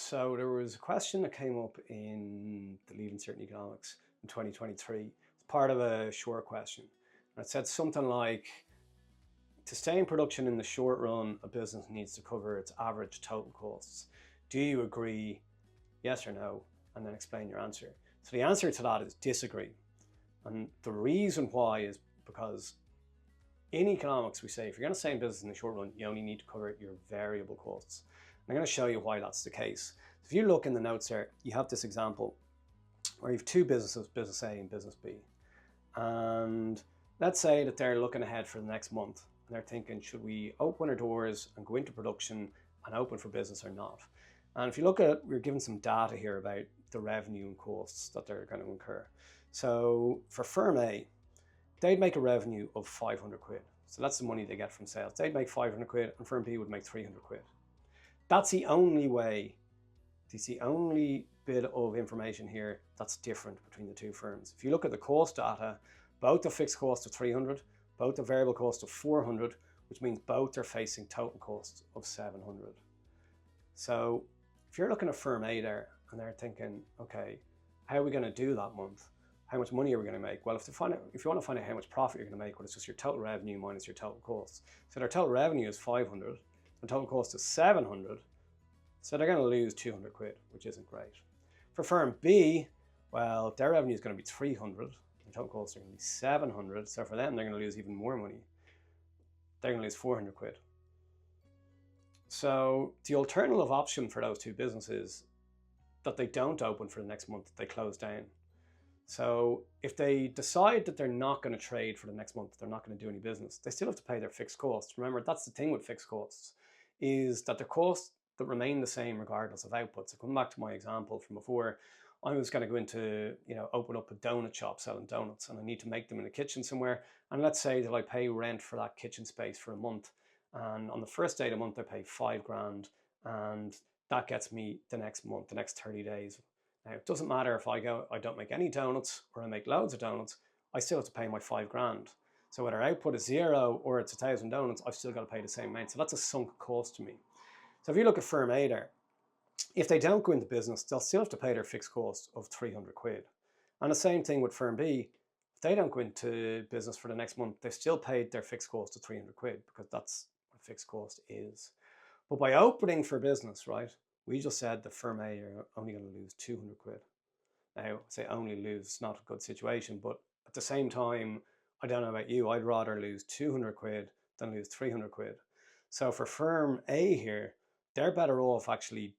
So there was a question that came up in the Leaving Cert Economics in 2023. It's part of a short question. And it said something like, to stay in production in the short run, a business needs to cover its average total costs. Do you agree? Yes or no? And then explain your answer. So the answer to that is disagree. And the reason why is because in economics, we say if you're going to stay in business in the short run, you only need to cover your variable costs. And I'm going to show you why that's the case. So if you look in the notes there, you have this example where you have two businesses, business A and business B. And let's say that they're looking ahead for the next month. And they're thinking, should we open our doors and go into production and open for business or not? And if you look at it, we're given some data here about the revenue and costs that they're going to incur. So for firm A, they'd make a revenue of 500 quid. So that's the money they get from sales. They'd make 500 quid and firm B would make 300 quid. That's the only way, it's the only bit of information here that's different between the two firms. If you look at the cost data, both the fixed cost of 300, both the variable cost of 400, which means both are facing total costs of 700. So if you're looking at firm A there and they're thinking, okay, how are we going to do that month? How much money are we going to make? Well, if you want to find out how much profit you're going to make, well, it's just your total revenue minus your total costs. So their total revenue is 500, the total cost is 700, so they're going to lose 200 quid, which isn't great. For firm B, well, their revenue is going to be 300, the total costs are going to be 700, so for them, they're going to lose even more money. They're going to lose 400 quid. So the alternative option for those two businesses that they don't open for the next month, they close down. So if they decide that they're not going to trade for the next month, they're not going to do any business, they still have to pay their fixed costs. Remember, that's the thing with fixed costs, is that the costs that remain the same regardless of output. So coming back to my example from before, I was going to go into, open up a donut shop selling donuts, and I need to make them in a kitchen somewhere. And let's say that I pay rent for that kitchen space for a month. And on the first day of the month, I pay 5 grand, and that gets me the next month, the next 30 days. Now, it doesn't matter if I don't make any donuts or I make loads of donuts, I still have to pay my 5 grand. So whether output is 0 or it's 1,000 donuts, I've still got to pay the same amount. So that's a sunk cost to me. So if you look at firm A there, if they don't go into business, they'll still have to pay their fixed cost of 300 quid. And the same thing with firm B, if they don't go into business for the next month, they've still paid their fixed cost of 300 quid because that's what fixed cost is. But by opening for business, right, we just said the firm A are only going to lose 200 quid. Now, say only lose, it's not a good situation, but at the same time, I don't know about you, I'd rather lose 200 quid than lose 300 quid. So for firm A here, they're better off actually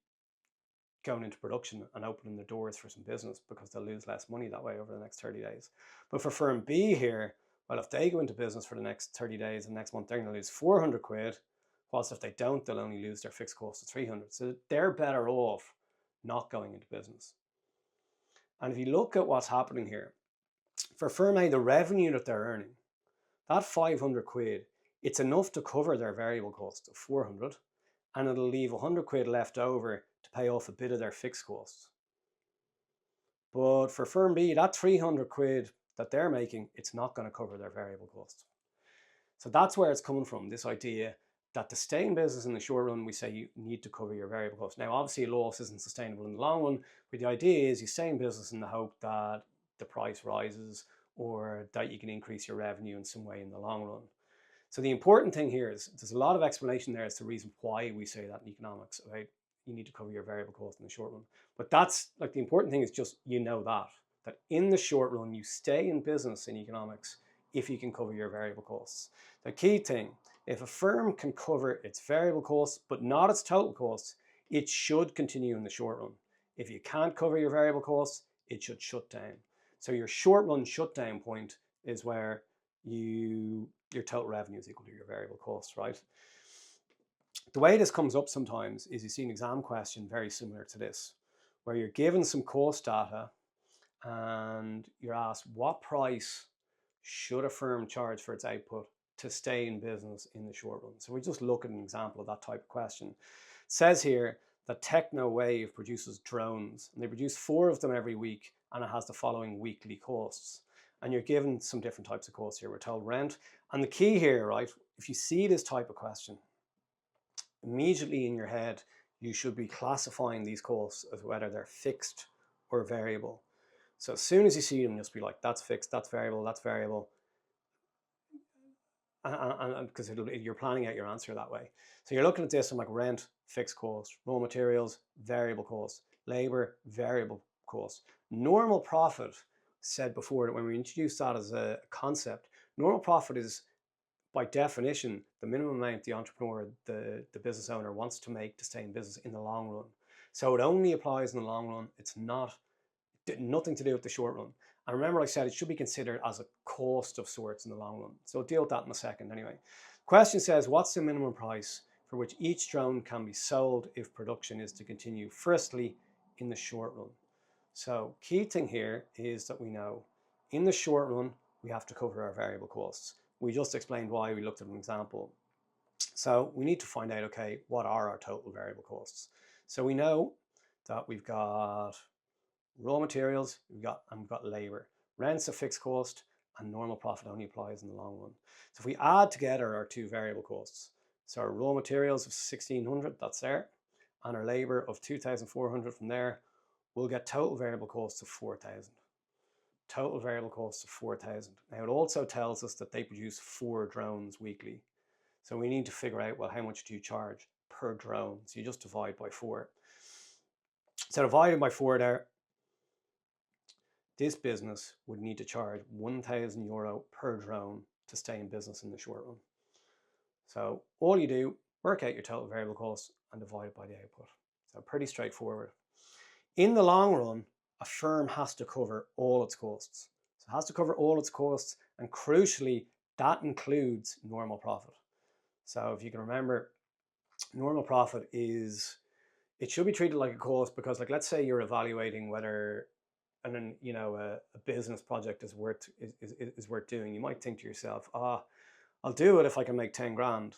going into production and opening the doors for some business because they'll lose less money that way over the next 30 days. But for firm B here, well, if they go into business for the next 30 days and next month, they're going to lose 400 quid. Whilst if they don't, they'll only lose their fixed cost of 300. So they're better off not going into business. And if you look at what's happening here, for firm A, the revenue that they're earning, that 500 quid, it's enough to cover their variable cost of 400, and it'll leave 100 quid left over to pay off a bit of their fixed costs. But for firm B, that 300 quid that they're making, it's not going to cover their variable costs. So that's where it's coming from, this idea that to stay in business in the short run, we say you need to cover your variable costs. Now, obviously, a loss isn't sustainable in the long run, but the idea is you stay in business in the hope that the price rises or that you can increase your revenue in some way in the long run. So the important thing here is there's a lot of explanation there as to the reason why we say that in economics, right? You need to cover your variable cost in the short run. But that's like the important thing is just that in the short run, you stay in business in economics if you can cover your variable costs. The key thing, if a firm can cover its variable costs, but not its total costs, it should continue in the short run. If you can't cover your variable costs, it should shut down. So your short run shutdown point is where your total revenue is equal to your variable costs, right? The way this comes up sometimes is you see an exam question very similar to this, where you're given some cost data and you're asked what price should a firm charge for its output to stay in business in the short run. So we just look at an example of that type of question. It says here that TechnoWave produces drones, and they produce 4 of them every week, and it has the following weekly costs. And you're given some different types of costs here. We're told rent. And the key here, right, if you see this type of question, immediately in your head, you should be classifying these costs as whether they're fixed or variable. So as soon as you see them, just be like, that's fixed, that's variable, that's variable. And because you're planning out your answer that way. So you're looking at this and like rent, fixed cost, raw materials, variable cost, labor, variable cost. Normal profit, said before that when we introduced that as a concept, normal profit is by definition the minimum amount the entrepreneur, the business owner wants to make to stay in business in the long run. So it only applies in the long run. It's nothing to do with the short run. And remember, I said it should be considered as a cost of sorts in the long run. So I'll deal with that in a second anyway. Question says, what's the minimum price for which each drone can be sold if production is to continue, firstly, in the short run? So key thing here is that we know in the short run, we have to cover our variable costs. We just explained why. We looked at an example. So we need to find out, okay, what are our total variable costs? So we know that we've got raw materials, we've got labor. Rent's a fixed cost, and normal profit only applies in the long run. So if we add together our two variable costs, so our raw materials of 1,600, that's there, and our labor of 2,400 from there, we'll get total variable costs of 4,000. Total variable costs of 4,000. Now it also tells us that they produce 4 drones weekly. So we need to figure out, well, how much do you charge per drone? So you just divide by 4. So divided by 4 there, this business would need to charge €1,000 per drone to stay in business in the short run. So all you do, work out your total variable costs and divide it by the output. So pretty straightforward. In the long run, a firm has to cover all its costs. So it has to cover all its costs, and crucially, that includes normal profit. So if you can remember, normal profit it should be treated like a cost, because like, let's say you're evaluating whether a business project is worth doing. You might think to yourself, I'll do it if I can make 10 grand.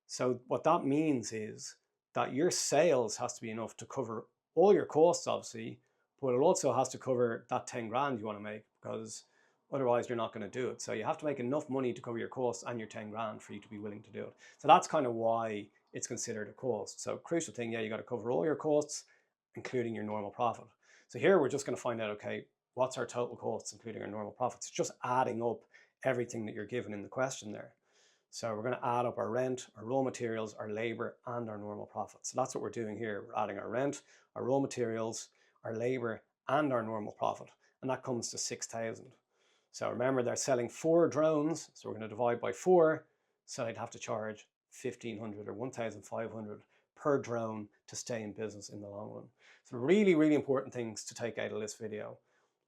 So what that means is that your sales has to be enough to cover all your costs, obviously, but it also has to cover that 10 grand you want to make, because otherwise you're not going to do it. So you have to make enough money to cover your costs and your 10 grand for you to be willing to do it. So that's kind of why it's considered a cost. So crucial thing, yeah, you got to cover all your costs, including your normal profit. So here we're just going to find out, okay, what's our total costs, including our normal profits? It's just adding up everything that you're given in the question there. So we're going to add up our rent, our raw materials, our labor, and our normal profits. So that's what we're doing here. We're adding our rent, our raw materials, our labor, and our normal profit. And that comes to 6,000. So remember, they're selling 4 drones. So we're going to divide by 4. So they'd have to charge 1,500 or 1,500 per drone to stay in business in the long run. So really, really important things to take out of this video.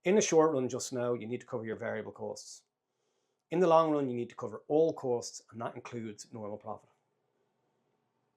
In the short run, just know you need to cover your variable costs. In the long run, you need to cover all costs, and that includes normal profit.